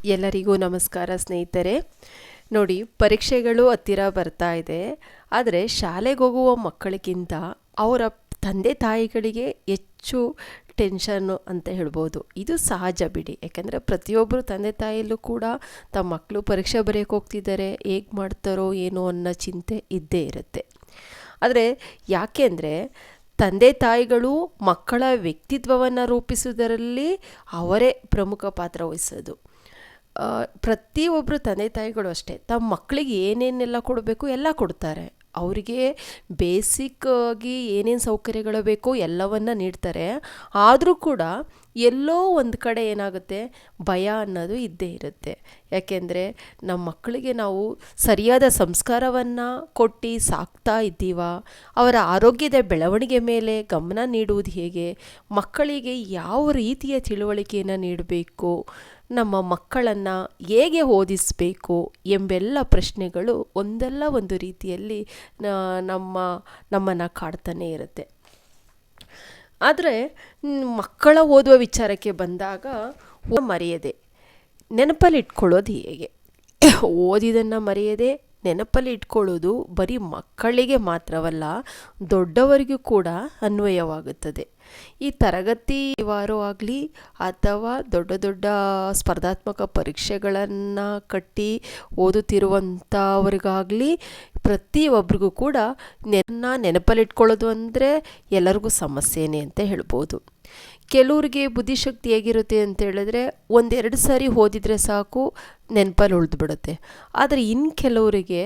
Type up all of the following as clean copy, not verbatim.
ಎಲ್ಲರಿಗೂ ನಮಸ್ಕಾರ ಸ್ನೇಹಿತರೆ. ನೋಡಿ, ಪರೀಕ್ಷೆಗಳು ಹತ್ತಿರ ಬರ್ತಾ ಇದೆ. ಆದರೆ ಶಾಲೆಗೆ ಹೋಗುವ ಮಕ್ಕಳಿಗಿಂತ ಅವರ ತಂದೆ ತಾಯಿಗಳಿಗೆ ಹೆಚ್ಚು ಟೆನ್ಷನ್ನು ಅಂತ ಹೇಳ್ಬೋದು. ಇದು ಸಹಜ ಬಿಡಿ, ಯಾಕೆಂದರೆ ಪ್ರತಿಯೊಬ್ಬರು ತಂದೆ ತಾಯಿಯಲ್ಲೂ ಕೂಡ ತಮ್ಮ ಮಕ್ಕಳು ಪರೀಕ್ಷೆ ಬರೆಯೋಕೆ ಹೋಗ್ತಿದ್ದಾರೆ, ಹೇಗೆ ಮಾಡ್ತಾರೋ ಏನೋ ಅನ್ನೋ ಚಿಂತೆ ಇದ್ದೇ ಇರುತ್ತೆ. ಆದರೆ ಯಾಕೆಂದರೆ ತಂದೆ ತಾಯಿಗಳು ಮಕ್ಕಳ ವ್ಯಕ್ತಿತ್ವವನ್ನು ರೂಪಿಸುವುದರಲ್ಲಿ ಅವರೇ ಪ್ರಮುಖ ಪಾತ್ರ ವಹಿಸೋದು. ಪ್ರತಿಯೊಬ್ಬರು ತಂದೆ ತಾಯಿಗಳು ಅಷ್ಟೇ, ತಮ್ಮ ಮಕ್ಕಳಿಗೆ ಏನೇನೆಲ್ಲ ಕೊಡಬೇಕು ಎಲ್ಲ ಕೊಡ್ತಾರೆ. ಅವರಿಗೆ ಬೇಸಿಕ್ ಆಗಿ ಏನೇನು ಸೌಕರ್ಯಗಳು ಬೇಕೋ ಎಲ್ಲವನ್ನು ನೀಡ್ತಾರೆ. ಆದರೂ ಕೂಡ ಎಲ್ಲೋ ಒಂದು ಕಡೆ ಏನಾಗುತ್ತೆ, ಭಯ ಅನ್ನೋದು ಇದ್ದೇ ಇರುತ್ತೆ. ಯಾಕೆಂದರೆ ನಮ್ಮ ಮಕ್ಕಳಿಗೆ ನಾವು ಸರಿಯಾದ ಸಂಸ್ಕಾರವನ್ನು ಕೊಟ್ಟು ಸಾಕ್ತಾ ಇದ್ದೀವ, ಅವರ ಆರೋಗ್ಯದ ಬೆಳವಣಿಗೆ ಮೇಲೆ ಗಮನ ನೀಡುವುದು ಹೇಗೆ, ಮಕ್ಕಳಿಗೆ ಯಾವ ರೀತಿಯ ತಿಳುವಳಿಕೆಯನ್ನು ನೀಡಬೇಕು, ನಮ್ಮ ಮಕ್ಕಳನ್ನು ಹೇಗೆ ಓದಿಸಬೇಕು ಎಂಬೆಲ್ಲ ಪ್ರಶ್ನೆಗಳು ಒಂದಲ್ಲ ಒಂದು ರೀತಿಯಲ್ಲಿ ನಮ್ಮನ್ನು ಕಾಡ್ತಾನೆ ಇರುತ್ತೆ. ಆದರೆ ಮಕ್ಕಳ ಓದುವ ವಿಚಾರಕ್ಕೆ ಬಂದಾಗ ಮರೆಯದೆ ನೆನಪಲ್ಲಿ ಇಟ್ಕೊಳ್ಳೋದು ಹೇಗೆ, ಓದಿದ್ದನ್ನು ಮರೆಯದೆ ನೆನಪಲ್ಲಿ ಇಟ್ಕೊಳ್ಳೋದು ಬರೀ ಮಕ್ಕಳಿಗೆ ಮಾತ್ರವಲ್ಲ, ದೊಡ್ಡವರಿಗೂ ಕೂಡ ಅನ್ವಯವಾಗುತ್ತದೆ. ಈ ತರಗತಿ ವಾರ ಆಗಲಿ ಅಥವಾ ದೊಡ್ಡ ದೊಡ್ಡ ಸ್ಪರ್ಧಾತ್ಮಕ ಪರೀಕ್ಷೆಗಳನ್ನು ಕಟ್ಟಿ ಓದುತ್ತಿರುವಂಥವ್ರಿಗಾಗಲಿ ಪ್ರತಿಯೊಬ್ಬರಿಗೂ ಕೂಡ ನೆನಪಲ್ಲಿಟ್ಕೊಳ್ಳೋದು ಅಂದರೆ ಎಲ್ಲರಿಗೂ ಸಮಸ್ಯೆನೇ ಅಂತ ಹೇಳ್ಬೋದು. ಕೆಲವ್ರಿಗೆ ಬುದ್ಧಿಶಕ್ತಿ ಹೇಗಿರುತ್ತೆ ಅಂತ ಹೇಳಿದ್ರೆ ಒಂದೆರಡು ಸಾರಿ ಓದಿದರೆ ಸಾಕು, ನೆನಪಲ್ಲಿ ಉಳಿದ್ಬಿಡುತ್ತೆ. ಆದರೆ ಇನ್ನು ಕೆಲವರಿಗೆ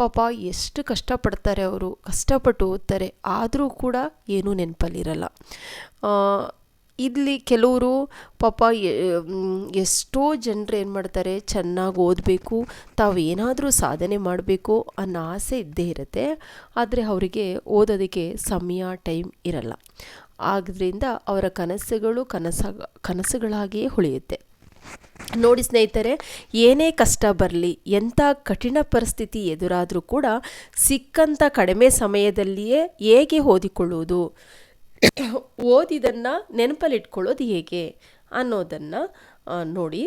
ಪಾಪ ಎಷ್ಟು ಕಷ್ಟಪಡ್ತಾರೆ, ಅವರು ಕಷ್ಟಪಟ್ಟು ಓದ್ತಾರೆ, ಆದರೂ ಕೂಡ ಏನೂ ನೆನಪಲ್ಲಿರಲ್ಲ. ಇಲ್ಲಿ ಕೆಲವರು ಪಾಪ ಎಷ್ಟೋ ಜನರು ಏನು ಮಾಡ್ತಾರೆ, ಚೆನ್ನಾಗಿ ಓದಬೇಕು, ತಾವು ಏನಾದರೂ ಸಾಧನೆ ಮಾಡಬೇಕು ಅನ್ನೋ ಆಸೆ ಇದ್ದೇ ಇರುತ್ತೆ. ಆದರೆ ಅವರಿಗೆ ಓದೋದಕ್ಕೆ ಸಮಯ ಟೈಮ್ ಇರಲ್ಲ. ಆದ್ದರಿಂದ ಅವರ ಕನಸುಗಳು ಕನಸುಗಳಾಗಿಯೇ ಉಳಿಯುತ್ತೆ. ನೋಡಿ ಸ್ನೇಹಿತರೆ, ಏನೇ ಕಷ್ಟ ಬರಲಿ, ಎಂಥ ಕಠಿಣ ಪರಿಸ್ಥಿತಿ ಎದುರಾದರೂ ಕೂಡ ಸಿಕ್ಕಂಥ ಕಡಿಮೆ ಸಮಯದಲ್ಲಿಯೇ ಹೇಗೆ ಓದಿಕೊಳ್ಳುವುದು, ಓದಿದ್ದನ್ನು ನೆನಪಲ್ಲಿಟ್ಕೊಳ್ಳೋದು ಹೇಗೆ ಅನ್ನೋದನ್ನು ನೋಡಿ.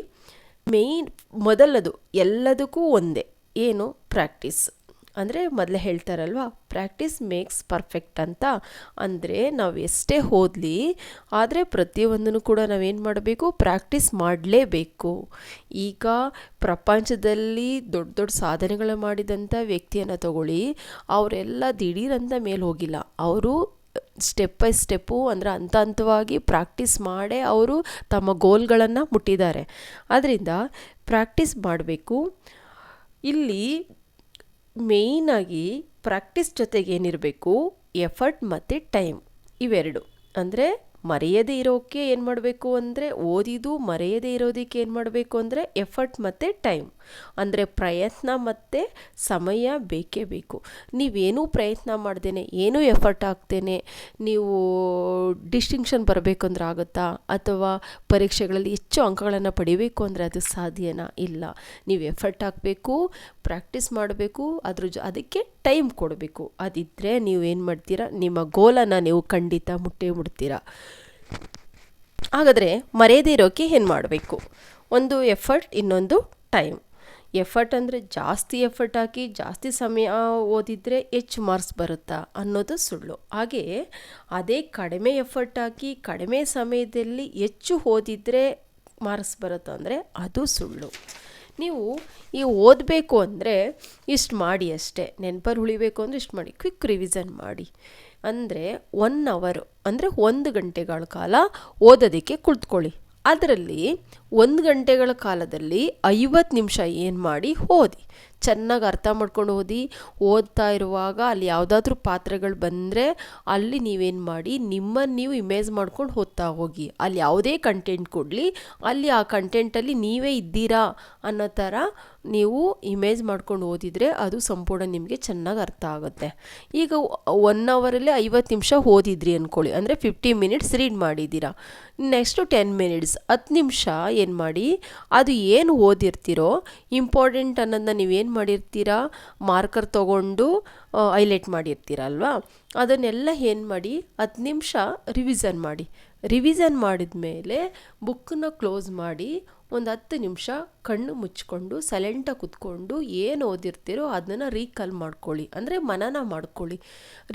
ಮೊದಲದು ಎಲ್ಲದಕ್ಕೂ ಒಂದೇ, ಏನು, ಪ್ರಾಕ್ಟೀಸ್. ಅಂದರೆ ಮೊದಲೇ ಹೇಳ್ತಾರಲ್ವ, ಪ್ರಾಕ್ಟೀಸ್ ಮೇಕ್ಸ್ ಪರ್ಫೆಕ್ಟ್ ಅಂತ. ಅಂದರೆ ನಾವು ಎಷ್ಟೇ ಓದಲಿ, ಆದರೆ ಪ್ರತಿಯೊಂದನ್ನು ಕೂಡ ನಾವೇನು ಮಾಡಬೇಕು, ಪ್ರಾಕ್ಟೀಸ್ ಮಾಡಲೇಬೇಕು. ಈಗ ಪ್ರಪಂಚದಲ್ಲಿ ದೊಡ್ಡ ದೊಡ್ಡ ಸಾಧನೆಗಳು ಮಾಡಿದಂಥ ವ್ಯಕ್ತಿಯನ್ನು ತಗೊಳ್ಳಿ, ಅವರೆಲ್ಲ ದಿಢೀರಂತ ಮೇಲೆ ಹೋಗಿಲ್ಲ. ಅವರು ಸ್ಟೆಪ್ ಬೈ ಸ್ಟೆಪ್ಪು, ಅಂದರೆ ಹಂತ ಹಂತವಾಗಿ ಪ್ರಾಕ್ಟೀಸ್ ಮಾಡೇ ಅವರು ತಮ್ಮ ಗೋಲ್ಗಳನ್ನು ಮುಟ್ಟಿದ್ದಾರೆ. ಆದ್ದರಿಂದ ಪ್ರಾಕ್ಟೀಸ್ ಮಾಡಬೇಕು. ಇಲ್ಲಿ ಮೇಯ್ನಾಗಿ ಪ್ರಾಕ್ಟೀಸ್ ಜೊತೆಗೆ ಏನಿರಬೇಕು, ಎಫರ್ಟ್ ಮತ್ತು ಟೈಮ್, ಇವೆರಡು. ಅಂದರೆ ಮರೆಯದೇ ಇರೋಕ್ಕೆ ಏನು ಮಾಡಬೇಕು ಅಂದರೆ, ಓದಿದ್ದು ಮರೆಯದೇ ಇರೋದಕ್ಕೆ ಏನು ಮಾಡಬೇಕು ಅಂದರೆ ಎಫರ್ಟ್ ಮತ್ತು ಟೈಮ್, ಅಂದರೆ ಪ್ರಯತ್ನ ಮತ್ತು ಸಮಯ ಬೇಕೇ ಬೇಕು. ನೀವೇನೂ ಪ್ರಯತ್ನ ಮಾಡ್ದೇನೆ, ಏನೂ ಎಫರ್ಟ್ ಹಾಕ್ತೇನೆ ನೀವು ಡಿಸ್ಟಿಂಕ್ಷನ್ ಬರಬೇಕು ಅಂದ್ರೆ ಆಗುತ್ತಾ, ಅಥವಾ ಪರೀಕ್ಷೆಗಳಲ್ಲಿ ಹೆಚ್ಚು ಅಂಕಗಳನ್ನು ಪಡಿಬೇಕು ಅಂದರೆ ಅದು ಸಾಧ್ಯನಾ? ಇಲ್ಲ. ನೀವು ಎಫರ್ಟ್ ಹಾಕಬೇಕು, ಪ್ರಾಕ್ಟೀಸ್ ಮಾಡಬೇಕು, ಅದಕ್ಕೆ ಟೈಮ್ ಕೊಡಬೇಕು. ಅದಿದ್ದರೆ ನೀವು ಏನು ಮಾಡ್ತೀರಾ, ನಿಮ್ಮ ಗೋಲನ್ನು ನೀವು ಖಂಡಿತ ಮುಟ್ತೀರಾ. ಹಾಗಾದರೆ ಮರೆಯದೇ ಇರೋಕ್ಕೆ ಏನು ಮಾಡಬೇಕು? ಒಂದು ಎಫರ್ಟ್, ಇನ್ನೊಂದು ಟೈಮ್. ಎಫರ್ಟ್ ಅಂದರೆ ಜಾಸ್ತಿ ಎಫರ್ಟ್ ಹಾಕಿ ಜಾಸ್ತಿ ಸಮಯ ಓದಿದರೆ ಹೆಚ್ಚು ಮಾರ್ಕ್ಸ್ ಬರುತ್ತಾ ಅನ್ನೋದು ಸುಳ್ಳು. ಹಾಗೆಯೇ ಅದೇ ಕಡಿಮೆ ಎಫರ್ಟ್ ಹಾಕಿ ಕಡಿಮೆ ಸಮಯದಲ್ಲಿ ಹೆಚ್ಚು ಓದಿದರೆ ಮಾರ್ಕ್ಸ್ ಬರುತ್ತಾ ಅಂದರೆ ಅದು ಸುಳ್ಳು. ನೀವು ಈ ಓದಬೇಕು ಅಂದರೆ ಇಷ್ಟು ಮಾಡಿ ಅಷ್ಟೇ, ನೆನಪಲ್ಲಿ ಉಳಿಬೇಕು ಅಂದರೆ ಇಷ್ಟು ಮಾಡಿ, ಕ್ವಿಕ್ ರಿವಿಷನ್ ಮಾಡಿ. ಅಂದರೆ 1 hour, ಅಂದರೆ 1 ಗಂಟೆಗಳ ಕಾಲ ಓದೋದಕ್ಕೆ ಕುಳಿತುಕೊಳ್ಳಿ. ಅದರಲ್ಲಿ 1 ಗಂಟೆಗಳ ಕಾಲದಲ್ಲಿ 50 ನಿಮಿಷ ಏನು ಮಾಡಿ ಓದಿ, ಚೆನ್ನಾಗಿ ಅರ್ಥ ಮಾಡ್ಕೊಂಡು ಓದ್ತಾ ಇರುವಾಗ ಅಲ್ಲಿ ಯಾವುದಾದ್ರೂ ಪಾತ್ರಗಳು ಬಂದರೆ ಅಲ್ಲಿ ನೀವೇನು ಮಾಡಿ, ನಿಮ್ಮನ್ನು ನೀವು ಇಮೇಜ್ ಮಾಡ್ಕೊಂಡು ಓದ್ತಾ ಹೋಗಿ. ಅಲ್ಲಿ ಯಾವುದೇ ಕಂಟೆಂಟ್ ಕೊಡಲಿ, ಅಲ್ಲಿ ಆ ಕಂಟೆಂಟಲ್ಲಿ ನೀವೇ ಇದ್ದೀರಾ ಅನ್ನೋ ಥರ ನೀವು ಇಮೇಜ್ ಮಾಡ್ಕೊಂಡು ಓದಿದರೆ ಅದು ಸಂಪೂರ್ಣ ನಿಮಗೆ ಚೆನ್ನಾಗಿ ಅರ್ಥ ಆಗುತ್ತೆ. ಈಗ 1 ಅವರಲ್ಲಿ 50 ನಿಮಿಷ ಓದಿದ್ರಿ ಅಂದ್ಕೊಳ್ಳಿ, ಅಂದರೆ 50 minutes ರೀಡ್ ಮಾಡಿದ್ದೀರಾ. ನೆಕ್ಸ್ಟು 10 minutes 10 ನಿಮಿಷ ಏನು ಮಾಡಿ, ಅದು ಏನು ಓದಿರ್ತೀರೋ ಇಂಪಾರ್ಟೆಂಟ್ ಅನ್ನೋದನ್ನ ನೀವೇನು ಮಾಡಿರ್ತೀರಾ, ಮಾರ್ಕರ್ ತೊಗೊಂಡು ಹೈಲೈಟ್ ಮಾಡಿರ್ತೀರಲ್ವಾ, ಅದನ್ನೆಲ್ಲ ಏನು ಮಾಡಿ 10 ನಿಮಿಷ ರಿವಿಸನ್ ಮಾಡಿ. ರಿವಿಸನ್ ಮಾಡಿದ ಮೇಲೆ ಬುಕ್ಕನ್ನ ಕ್ಲೋಸ್ ಮಾಡಿ ಒಂದು 10 ನಿಮಿಷ ಕಣ್ಣು ಮುಚ್ಕೊಂಡು ಸೈಲೆಂಟಾಗಿ ಕುತ್ಕೊಂಡು ಏನು ಓದಿರ್ತೀರೋ ಅದನ್ನು ರೀಕಾಲ್ ಮಾಡ್ಕೊಳ್ಳಿ, ಅಂದರೆ ಮನನ ಮಾಡ್ಕೊಳ್ಳಿ.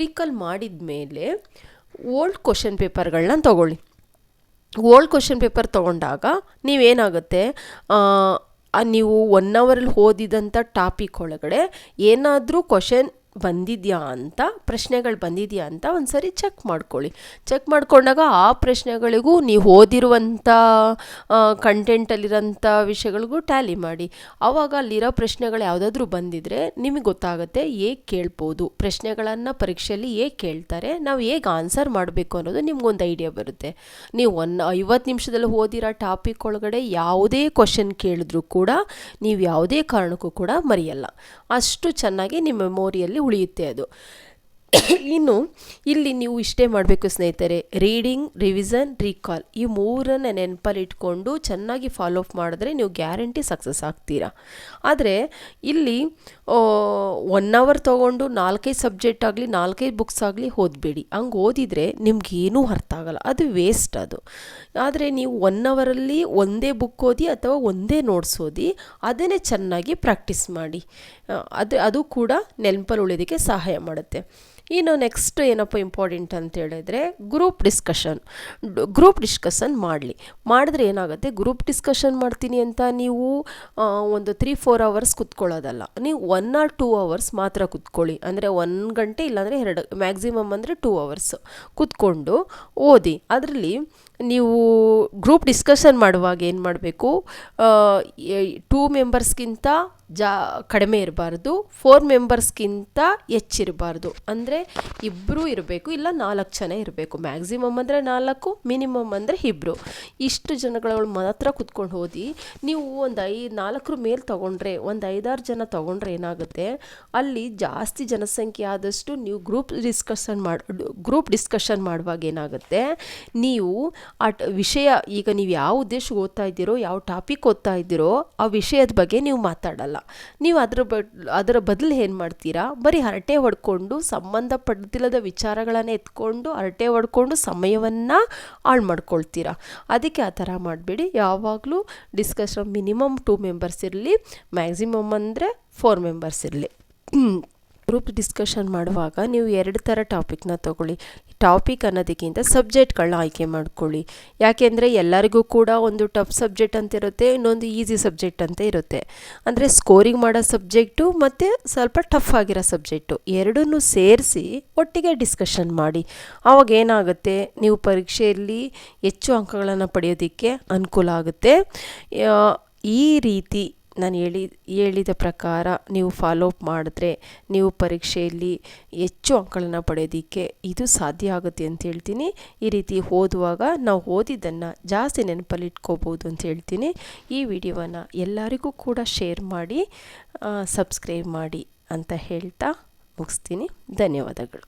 ರೀಕಾಲ್ ಮಾಡಿದ ಮೇಲೆ ಓಲ್ಡ್ ಕ್ವಶನ್ ಪೇಪರ್ಗಳನ್ನ ತೊಗೊಳ್ಳಿ. ಓಲ್ಡ್ ಕ್ವಶನ್ ಪೇಪರ್ ತೊಗೊಂಡಾಗ ನೀವೇನಾಗುತ್ತೆ, ನೀವು 1 ಅವರಲ್ಲಿ ಓದಿದಂಥ ಟಾಪಿಕ್ ಒಳಗಡೆ ಏನಾದರೂ ಕ್ವಶನ್ ಬಂದಿದೆಯಾ ಅಂತ, ಪ್ರಶ್ನೆಗಳು ಬಂದಿದೆಯಾ ಅಂತ ಒಂದು ಸರಿ ಚೆಕ್ ಮಾಡ್ಕೊಳ್ಳಿ. ಚೆಕ್ ಮಾಡ್ಕೊಂಡಾಗ ಆ ಪ್ರಶ್ನೆಗಳಿಗೂ ನೀವು ಓದಿರುವಂಥ ಕಂಟೆಂಟಲ್ಲಿರೋಂಥ ವಿಷಯಗಳಿಗೂ ಟ್ಯಾಲಿ ಮಾಡಿ. ಆವಾಗ ಅಲ್ಲಿರೋ ಪ್ರಶ್ನೆಗಳು ಯಾವುದಾದ್ರೂ ಬಂದಿದ್ದರೆ ನಿಮಗೆ ಗೊತ್ತಾಗುತ್ತೆ ಹೇಗೆ ಕೇಳ್ಬೋದು, ಪ್ರಶ್ನೆಗಳನ್ನು ಪರೀಕ್ಷೆಯಲ್ಲಿ ಹೇಗೆ ಕೇಳ್ತಾರೆ, ನಾವು ಹೇಗೆ ಆನ್ಸರ್ ಮಾಡಬೇಕು ಅನ್ನೋದು ನಿಮ್ಗೊಂದು ಐಡಿಯಾ ಬರುತ್ತೆ. ನೀವು 50 ನಿಮಿಷದಲ್ಲಿ ಓದಿರೋ ಟಾಪಿಕ್ ಒಳಗಡೆ ಯಾವುದೇ ಕ್ವಶನ್ ಕೇಳಿದ್ರೂ ಕೂಡ ನೀವು ಯಾವುದೇ ಕಾರಣಕ್ಕೂ ಕೂಡ ಮರೆಯಲ್ಲ. ಅಷ್ಟು ಚೆನ್ನಾಗಿ ನಿಮ್ಮ ಮೆಮೊರಿಯಲ್ಲಿ ಉಳಿಯುತ್ತೆ ಅದು. ಇನ್ನು ಇಲ್ಲಿ ನೀವು ಇಷ್ಟೇ ಮಾಡಬೇಕು ಸ್ನೇಹಿತರೆ, ರೀಡಿಂಗ್, ರಿವಿಸನ್, ರೀಕಾಲ್ ಈ 3ನ್ನ ನೆನಪಲ್ಲಿ ಇಟ್ಕೊಂಡು ಚೆನ್ನಾಗಿ ಫಾಲೋ ಅಪ್ ಮಾಡಿದ್ರೆ ನೀವು ಗ್ಯಾರಂಟಿ ಸಕ್ಸಸ್ ಆಗ್ತೀರಾ. ಆದರೆ ಇಲ್ಲಿ 1 ಅವರ್ ತೊಗೊಂಡು 4-5 ಸಬ್ಜೆಕ್ಟ್ ಆಗಲಿ 4-5 ಬುಕ್ಸ್ ಆಗಲಿ ಓದಬೇಡಿ. ಹಂಗೆ ಓದಿದರೆ ನಿಮ್ಗೇನೂ ಅರ್ಥ ಆಗಲ್ಲ, ಅದು ವೇಸ್ಟ್ ಅದು. ಆದರೆ ನೀವು 1 ಅವರಲ್ಲಿ ಒಂದೇ ಬುಕ್ ಓದಿ ಅಥವಾ ಒಂದೇ ನೋಟ್ಸ್ ಓದಿ ಅದನ್ನೇ ಚೆನ್ನಾಗಿ ಪ್ರಾಕ್ಟೀಸ್ ಮಾಡಿ. ಅದು ಕೂಡ ನೆನಪಲ್ಲಿ ಉಳಿಯೋದಕ್ಕೆ ಸಹಾಯ ಮಾಡುತ್ತೆ. ಇನ್ನು ನೆಕ್ಸ್ಟ್ ಏನಪ್ಪ ಇಂಪಾರ್ಟೆಂಟ್ ಅಂತ ಹೇಳಿದ್ರೆ ಗ್ರೂಪ್ ಡಿಸ್ಕಷನ್ ಮಾಡಿದ್ರೆ ಏನಾಗುತ್ತೆ, ಗ್ರೂಪ್ ಡಿಸ್ಕಷನ್ ಮಾಡ್ತೀನಿ ಅಂತ ನೀವು ಒಂದು 3-4 ಅವರ್ಸ್ ಕುತ್ಕೊಳ್ಳೋದಲ್ಲ, ನೀವು 1 or 2 ಅವರ್ಸ್ ಮಾತ್ರ ಕುತ್ಕೊಳ್ಳಿ. ಅಂದರೆ 1 ಗಂಟೆ ಇಲ್ಲಾಂದರೆ 2, ಮ್ಯಾಕ್ಸಿಮಮ್ ಅಂದರೆ 2 ಅವರ್ಸ್ ಕುತ್ಕೊಂಡು ಓದಿ. ಅದರಲ್ಲಿ ನೀವು ಗ್ರೂಪ್ ಡಿಸ್ಕಷನ್ ಮಾಡುವಾಗ ಏನು ಮಾಡಬೇಕು, 2 ಮೆಂಬರ್ಸ್ಗಿಂತ ಕಡಿಮೆ ಇರಬಾರ್ದು, 4 ಮೆಂಬರ್ಸ್ಗಿಂತ ಹೆಚ್ಚಿರಬಾರ್ದು. ಅಂದರೆ ಇಬ್ಬರು ಇರಬೇಕು, ಇಲ್ಲ 4 ಜನ ಇರಬೇಕು. ಮ್ಯಾಕ್ಸಿಮಮ್ ಅಂದರೆ 4, ಮಿನಿಮಮ್ ಅಂದರೆ 2. ಇಷ್ಟು ಜನಗಳು ಮಾತ್ರ ಕುತ್ಕೊಂಡು ಓದಿ. ನೀವು ಒಂದು 4 ಮೇಲೆ ತೊಗೊಂಡ್ರೆ, ಒಂದು 5-6 ಜನ ತೊಗೊಂಡ್ರೆ ಏನಾಗುತ್ತೆ, ಅಲ್ಲಿ ಜಾಸ್ತಿ ಜನಸಂಖ್ಯೆ ಆದಷ್ಟು ನೀವು ಗ್ರೂಪ್ ಡಿಸ್ಕಷನ್ ಮಾಡುವಾಗ ಏನಾಗುತ್ತೆ, ನೀವು ಆ ವಿಷಯ, ಈಗ ನೀವು ಯಾವ ಉದ್ದೇಶಕ್ಕೆ ಓದ್ತಾ ಇದ್ದೀರೋ, ಯಾವ ಟಾಪಿಕ್ ಓದ್ತಾ ಇದ್ದೀರೋ ಆ ವಿಷಯದ ಬಗ್ಗೆ ನೀವು ಮಾತಾಡಲ್ಲ. ನೀವು ಅದರ ಬದಲು ಏನು ಮಾಡ್ತೀರಾ, ಬರೀ ಹರಟೆ ಹೊಡ್ಕೊಂಡು ಸಂಬಂಧಪಟ್ಟಿಲ್ಲದ ವಿಚಾರಗಳನ್ನು ಎತ್ಕೊಂಡು ಹರಟೆ ಹೊಡ್ಕೊಂಡು ಸಮಯವನ್ನು ಹಾಳು ಮಾಡ್ಕೊಳ್ತೀರಾ. ಅದಕ್ಕೆ ಆ ಥರ ಮಾಡಬೇಡಿ. ಯಾವಾಗಲೂ ಡಿಸ್ಕಷನ್ ಮಿನಿಮಮ್ 2 ಮೆಂಬರ್ಸ್ ಇರಲಿ, ಮ್ಯಾಕ್ಸಿಮಮ್ ಅಂದರೆ 4 ಮೆಂಬರ್ಸ್ ಇರಲಿ. ಗ್ರೂಪ್ ಡಿಸ್ಕಷನ್ ಮಾಡುವಾಗ ನೀವು 2 ಥರ ಟಾಪಿಕ್ನ ತೊಗೊಳ್ಳಿ. ಟಾಪಿಕ್ ಅನ್ನೋದಕ್ಕಿಂತ ಸಬ್ಜೆಕ್ಟ್ಗಳನ್ನ ಆಯ್ಕೆ ಮಾಡ್ಕೊಳ್ಳಿ. ಯಾಕೆಂದರೆ ಎಲ್ಲರಿಗೂ ಕೂಡ ಒಂದು ಟಫ್ ಸಬ್ಜೆಕ್ಟ್ ಅಂತ ಇರುತ್ತೆ, ಇನ್ನೊಂದು ಈಸಿ ಸಬ್ಜೆಕ್ಟ್ ಅಂತ ಇರುತ್ತೆ. ಅಂದರೆ ಸ್ಕೋರಿಂಗ್ ಮಾಡೋ ಸಬ್ಜೆಕ್ಟು ಮತ್ತು ಸ್ವಲ್ಪ ಟಫ್ ಆಗಿರೋ ಸಬ್ಜೆಕ್ಟು ಎರಡನ್ನೂ ಸೇರಿಸಿ ಒಟ್ಟಿಗೆ ಡಿಸ್ಕಷನ್ ಮಾಡಿ. ಆವಾಗ ಏನಾಗುತ್ತೆ, ನೀವು ಪರೀಕ್ಷೆಯಲ್ಲಿ ಹೆಚ್ಚು ಅಂಕಗಳನ್ನು ಪಡೆಯೋದಕ್ಕೆ ಅನುಕೂಲ ಆಗುತ್ತೆ. ಈ ರೀತಿ ನಾನು ಹೇಳಿದ ಪ್ರಕಾರ ನೀವು ಫಾಲೋ ಅಪ್ ಮಾಡಿದ್ರೆ ನೀವು ಪರೀಕ್ಷೆಯಲ್ಲಿ ಹೆಚ್ಚು ಅಂಕಗಳನ್ನು ಪಡೆಯೋದಕ್ಕೆ ಇದು ಸಾಧ್ಯ ಆಗುತ್ತೆ ಅಂತ ಹೇಳ್ತೀನಿ. ಈ ರೀತಿ ಓದುವಾಗ ನಾವು ಓದಿದ್ದನ್ನು ಜಾಸ್ತಿ ನೆನಪಲ್ಲಿ ಇಟ್ಕೋಬೋದು ಅಂತ ಹೇಳ್ತೀನಿ. ಈ ವಿಡಿಯೋವನ್ನು ಎಲ್ಲರಿಗೂ ಕೂಡ ಶೇರ್ ಮಾಡಿ, ಸಬ್ಸ್ಕ್ರೈಬ್ ಮಾಡಿ ಅಂತ ಹೇಳ್ತಾ ಮುಗಿಸ್ತೀನಿ. ಧನ್ಯವಾದಗಳು.